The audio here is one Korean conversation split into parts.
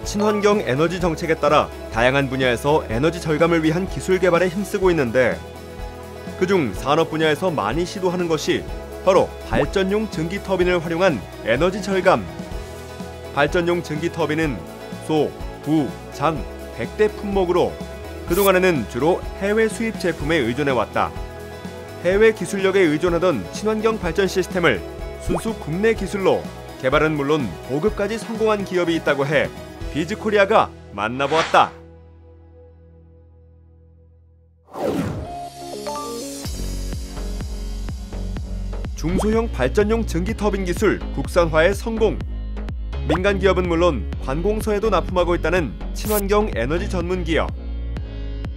친환경 에너지 정책에 따라 다양한 분야에서 에너지 절감을 위한 기술 개발에 힘쓰고 있는데 그중 산업 분야에서 많이 시도하는 것이 바로 발전용 전기 터빈을 활용한 에너지 절감. 발전용 전기 터빈은 소, 부, 장, 100대 품목으로 그동안에는 주로 해외 수입 제품에 의존해왔다. 해외 기술력에 의존하던 친환경 발전 시스템을 순수 국내 기술로 개발은 물론 보급까지 성공한 기업이 있다고 해 비즈코리아가 만나보았다. 중소형 발전용 전기 터빈 기술 국산화의 성공. 민간 기업은 물론 관공서에도 납품하고 있다는 친환경 에너지 전문 기업.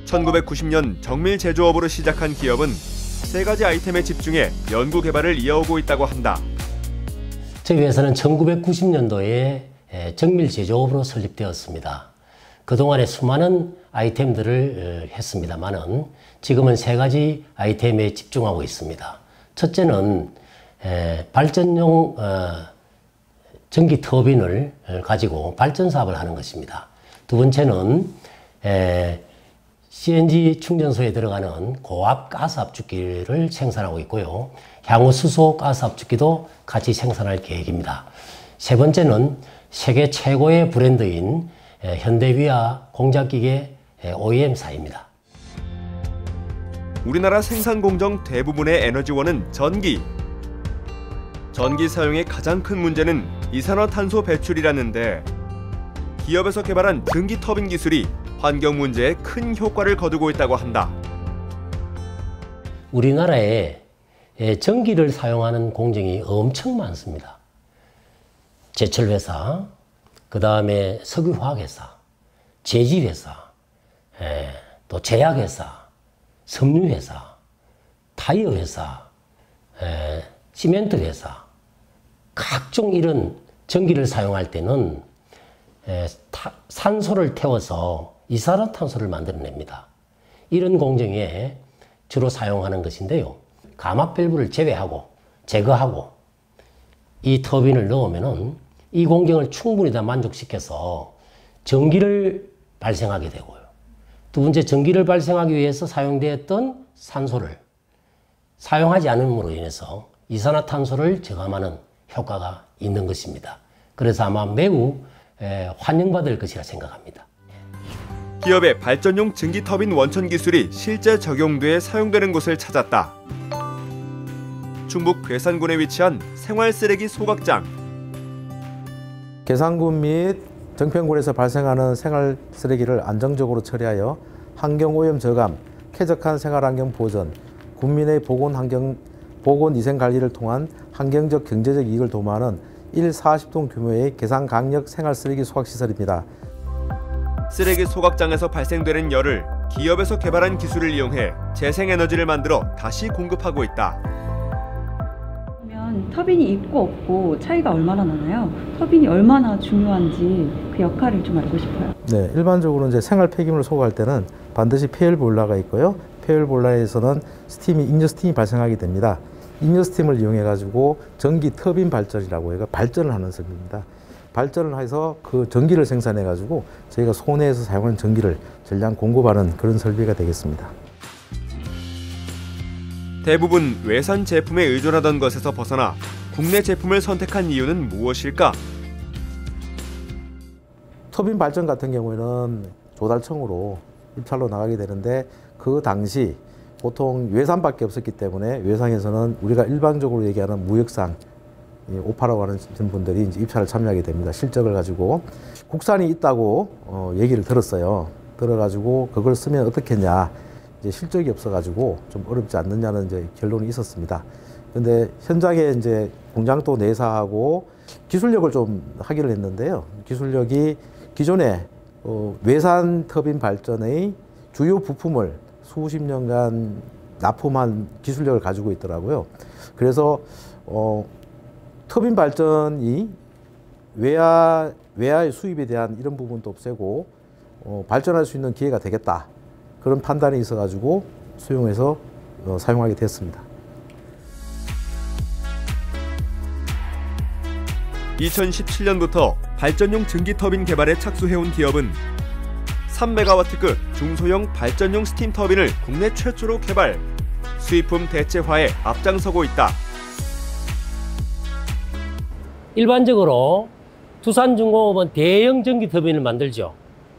1990년 정밀 제조업으로 시작한 기업은 3가지 아이템에 집중해 연구 개발을 이어오고 있다고 한다. 저희 회사는 1990년도에 정밀 제조업으로 설립되었습니다. 그동안에 수많은 아이템들을 했습니다만은 지금은 3가지 아이템에 집중하고 있습니다. 첫째는 발전용 전기 터빈을 가지고 발전 사업을 하는 것입니다. 두 번째는 CNG 충전소에 들어가는 고압 가스 압축기를 생산하고 있고요. 향후 수소 가스 압축기도 같이 생산할 계획입니다. 세 번째는 세계 최고의 브랜드인 현대위아 공작기계 OEM사입니다. 우리나라 생산 공정 대부분의 에너지원은 전기. 전기 사용의 가장 큰 문제는 이산화탄소 배출이라는데 기업에서 개발한 전기 터빈 기술이 환경 문제에 큰 효과를 거두고 있다고 한다. 우리나라에 전기를 사용하는 공정이 엄청 많습니다. 제철회사, 그 다음에 석유화학회사, 제질회사, 또 제약회사, 섬유회사, 타이어회사, 시멘트회사, 각종 이런 전기를 사용할 때는 산소를 태워서 이산화탄소를 만들어냅니다. 이런 공정에 주로 사용하는 것인데요. 감압 밸브를 제거하고 이 터빈을 넣으면은 이 공정을 충분히 다 만족시켜서 전기를 발생하게 되고요. 두 번째, 전기를 발생하기 위해서 사용되었던 산소를 사용하지 않음으로 인해서 이산화탄소를 저감하는 효과가 있는 것입니다. 그래서 아마 매우 환영받을 것이라 생각합니다. 기업의 발전용 전기 터빈 원천 기술이 실제 적용돼 사용되는 곳을 찾았다. 충북 괴산군에 위치한 생활쓰레기 소각장. 괴산군 및 정평군에서 발생하는 생활쓰레기를 안정적으로 처리하여 환경오염 저감, 쾌적한 생활환경 보전, 국민의 보건위생관리를 통한 환경적 경제적 이익을 도모하는 1-40동 규모의 괴산강력 생활쓰레기 소각시설입니다. 쓰레기 소각장에서 발생되는 열을 기업에서 개발한 기술을 이용해 재생에너지를 만들어 다시 공급하고 있다. 그러면 터빈이 있고 없고 차이가 얼마나 나나요? 터빈이 얼마나 중요한지 그 역할을 좀 알고 싶어요. 네, 일반적으로 이제 생활 폐기물을 소각할 때는 반드시 폐열 보일러가 있고요. 폐열 보일러에서는 인열 스팀이 발생하게 됩니다. 인열 스팀을 이용해 가지고 전기 터빈 발전이라고 해서 발전을 하는 설비입니다. 발전을 해서 그 전기를 생산해 가지고 저희가 소내에서 사용하는 전기를 전량 공급하는 그런 설비가 되겠습니다. 대부분 외산 제품에 의존하던 것에서 벗어나 국내 제품을 선택한 이유는 무엇일까? 터빈 발전 같은 경우에는 조달청으로 입찰로 나가게 되는데 그 당시 보통 외산밖에 없었기 때문에 외상에서는 우리가 일반적으로 얘기하는 무역상 오파라고 하는 분들이 이제 입찰을 참여하게 됩니다. 실적을 가지고 국산이 있다고 얘기를 들었어요. 들어가지고 그걸 쓰면 어떻겠냐. 이제 실적이 없어가지고 좀 어렵지 않느냐는 이제 결론이 있었습니다. 근데 현장에 이제 공장도 내사하고 기술력을 좀 하기를 했는데요. 기술력이 기존에 외산 터빈 발전의 주요 부품을 수십 년간 납품한 기술력을 가지고 있더라고요. 그래서 터빈 발전이 외화의 수입에 대한 이런 부분도 없애고 발전할 수 있는 기회가 되겠다. 그런 판단이 있어가지고 수용해서 사용하게 됐습니다. 2017년부터 발전용 증기터빈 개발에 착수해온 기업은 3메가와트급 중소형 발전용 스팀 터빈을 국내 최초로 개발, 수입품 대체화에 앞장서고 있다. 일반적으로 두산중공업은 대형 전기 터빈을 만들죠.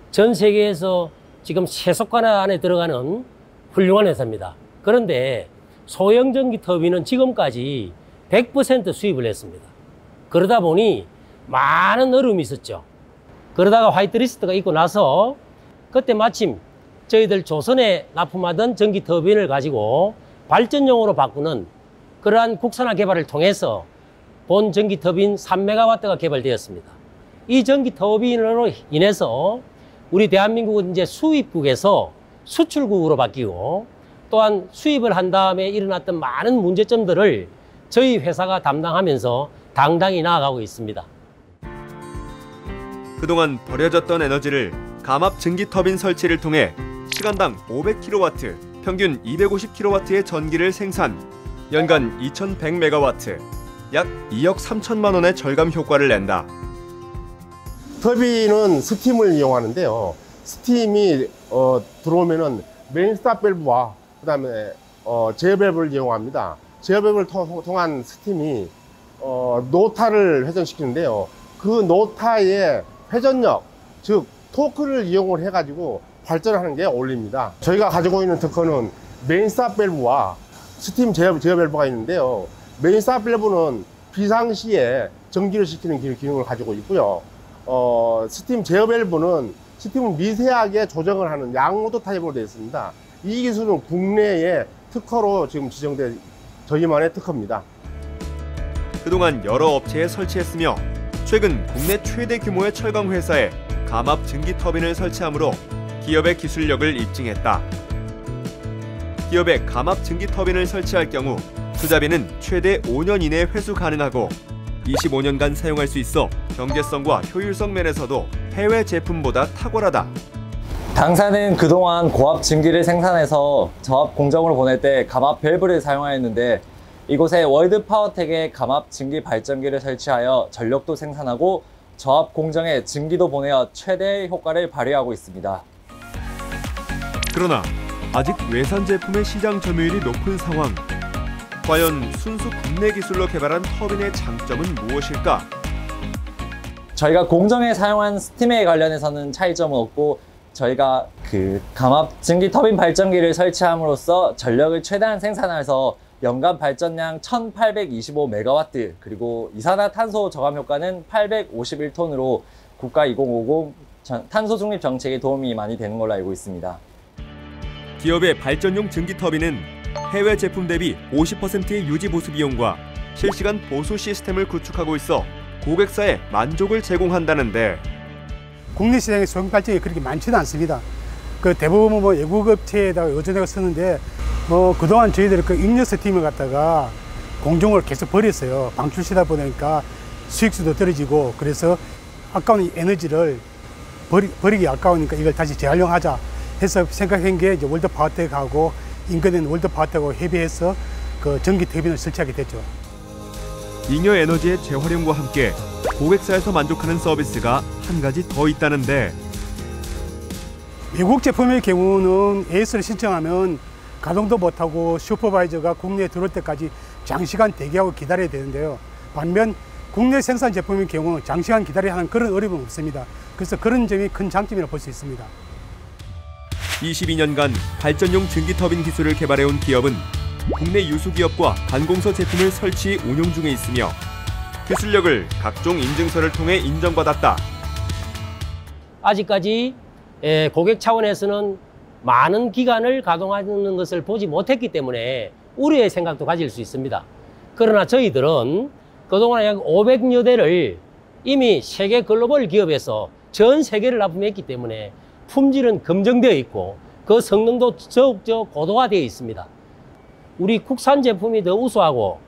전 세계에서 지금 세속관 안에 들어가는 훌륭한 회사입니다. 그런데 소형 전기 터빈은 지금까지 100% 수입을 했습니다. 그러다 보니 많은 어려움이 있었죠. 그러다가 화이트리스트가 있고 나서 그때 마침 저희들 조선에 납품하던 전기 터빈을 가지고 발전용으로 바꾸는 그러한 국산화 개발을 통해서 본 전기 터빈 3메가와트가 개발되었습니다. 이 전기 터빈으로 인해서 우리 대한민국은 이제 수입국에서 수출국으로 바뀌고 또한 수입을 한 다음에 일어났던 많은 문제점들을 저희 회사가 담당하면서 당당히 나아가고 있습니다. 그동안 버려졌던 에너지를 감압 증기 터빈 설치를 통해 시간당 500kW, 평균 250kW의 전기를 생산, 연간 2100메가와트, 약 2억 3천만 원의 절감 효과를 낸다. 터빈은 스팀을 이용하는데요. 스팀이 들어오면은 메인 스탑 밸브와 그다음에 제어 밸브를 이용합니다. 제어 밸브를 통한 스팀이 노타를 회전시키는데요. 그 노타의 회전력, 즉 토크를 이용을 해가지고 발전하는 게 어울립니다. 저희가 가지고 있는 특허는 메인 스탑 밸브와 스팀 제어 밸브가 있는데요. 메인 스탑 밸브는 비상시에 전기를 시키는 기능을 가지고 있고요. 스팀 제어 밸브는 스팀을 미세하게 조정을 하는 양모드 타입으로 되어 있습니다. 이 기술은 국내에 특허로 지금 지정된 저희만의 특허입니다. 그동안 여러 업체에 설치했으며 최근 국내 최대 규모의 철강 회사에 감압 증기 터빈을 설치함으로 기업의 기술력을 입증했다. 기업에 감압 증기 터빈을 설치할 경우 투자비는 최대 5년 이내 회수 가능하고 25년간 사용할 수 있어 경제성과 효율성 면에서도 해외 제품보다 탁월하다. 당사는 그동안 고압 증기를 생산해서 저압 공정으로 보낼 때 감압 밸브를 사용하였는데 이곳에 월드파워텍의 감압 증기 발전기를 설치하여 전력도 생산하고 저압 공정에 증기도 보내어 최대의 효과를 발휘하고 있습니다. 그러나 아직 외산 제품의 시장 점유율이 높은 상황. 과연 순수 국내 기술로 개발한 터빈의 장점은 무엇일까? 저희가 공정에 사용한 스팀에 관련해서는 차이점은 없고 저희가 감압 증기 터빈 발전기를 설치함으로써 전력을 최대한 생산해서 연간 발전량 1825메가와트 그리고 이산화탄소 저감 효과는 851톤으로 국가 2050 탄소 중립 정책에 도움이 많이 되는 걸로 알고 있습니다. 기업의 발전용 증기 터빈은 해외 제품 대비 50%의 유지 보수 비용과 실시간 보수 시스템을 구축하고 있어 고객사에 만족을 제공한다는데 국내 시장에 소형 발전이 그렇게 많지는 않습니다. 그 대부분 외국 업체에다가 의존해서 쓰는데 그동안 저희들이 그 잉여 스팀을 갖다가 공정을 계속 버렸어요. 방출시다 보니까 수익수도 떨어지고 그래서 아까운 에너지를 버리기 아까우니까 이걸 다시 재활용하자 해서 생각한 게 이제 월드파워텍하고 인근된 월드파워텍하고 협의해서 그 전기 터빈을 설치하게 됐죠. 잉여 에너지의 재활용과 함께 고객사에서 만족하는 서비스가 한 가지 더 있다는데 외국 제품의 경우는 AS를 신청하면 가동도 못하고 슈퍼바이저가 국내에 들어올 때까지 장시간 대기하고 기다려야 되는데요. 반면 국내 생산 제품의 경우는 장시간 기다려야 하는 그런 어려움은 없습니다. 그래서 그런 점이 큰 장점이라고 볼 수 있습니다. 22년간 발전용 증기터빈 기술을 개발해온 기업은 국내 유수기업과 관공서 제품을 설치 운용 중에 있으며 기술력을 각종 인증서를 통해 인정받았다. 아직까지 고객 차원에서는 많은 기간을 가동하는 것을 보지 못했기 때문에 우려의 생각도 가질 수 있습니다. 그러나 저희들은 그동안 약 500여 대를 이미 세계 글로벌 기업에서 전 세계를 납품했기 때문에 품질은 검증되어 있고 그 성능도 더욱더 고도화되어 있습니다. 우리 국산 제품이 더 우수하고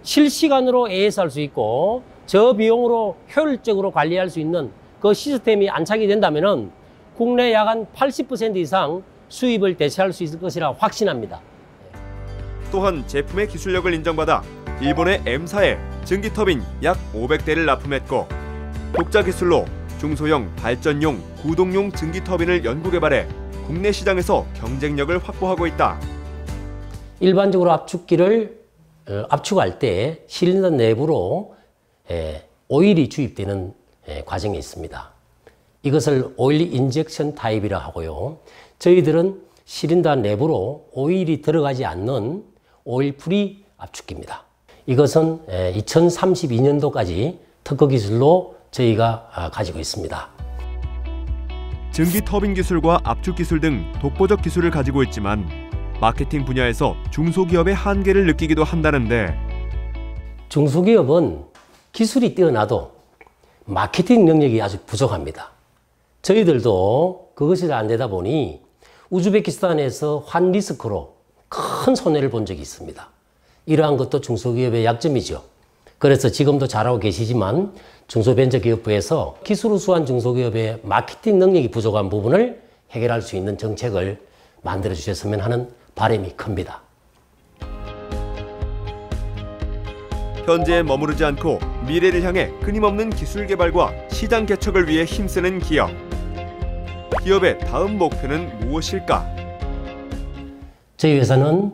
실시간으로 AS할 수 있고 저비용으로 효율적으로 관리할 수 있는 그 시스템이 안착이 된다면 국내 약 한 80% 이상 수입을 대체할 수 있을 것이라 확신합니다. 또한 제품의 기술력을 인정받아 일본의 M사에 증기터빈 약 500대를 납품했고 독자 기술로 중소형 발전용 구동용 증기터빈을 연구 개발해 국내 시장에서 경쟁력을 확보하고 있다. 일반적으로 압축기를 압축할 때 실린더 내부로 오일이 주입되는 과정이 있습니다. 이것을 오일 인젝션 타입이라 하고요. 저희들은 실린더 내부로 오일이 들어가지 않는 오일 프리 압축기입니다. 이것은 2032년도까지 특허 기술로 저희가 가지고 있습니다. 증기터빈 기술과 압축 기술 등 독보적 기술을 가지고 있지만 마케팅 분야에서 중소기업의 한계를 느끼기도 한다는데 중소기업은 기술이 뛰어나도 마케팅 능력이 아주 부족합니다. 저희들도 그것이 안 되다 보니 우즈베키스탄에서 환 리스크로 큰 손해를 본 적이 있습니다. 이러한 것도 중소기업의 약점이죠. 그래서 지금도 잘하고 계시지만 중소벤처기업부에서 기술 우수한 중소기업의 마케팅 능력이 부족한 부분을 해결할 수 있는 정책을 만들어 주셨으면 하는 바람이 큽니다. 현재에 머무르지 않고 미래를 향해 끊임없는 기술 개발과 시장 개척을 위해 힘쓰는 기업. 기업의 다음 목표는 무엇일까? 저희 회사는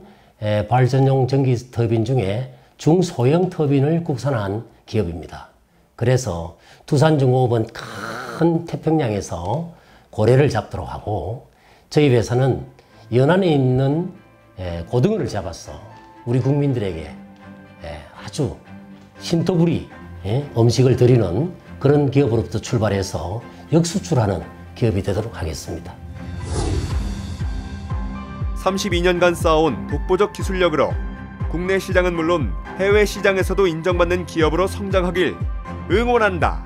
발전용 전기 터빈 중에 중소형 터빈을 국산한 기업입니다. 그래서 두산중공업은 큰 태평양에서 고래를 잡도록 하고 저희 회사는 연안에 있는 고등어를 잡아서 우리 국민들에게 아주 신토부리 음식을 드리는 그런 기업으로부터 출발해서 역수출하는 기업이 되도록 하겠습니다. 32년간 쌓아온 독보적 기술력으로 국내 시장은 물론 해외 시장에서도 인정받는 기업으로 성장하길 응원한다.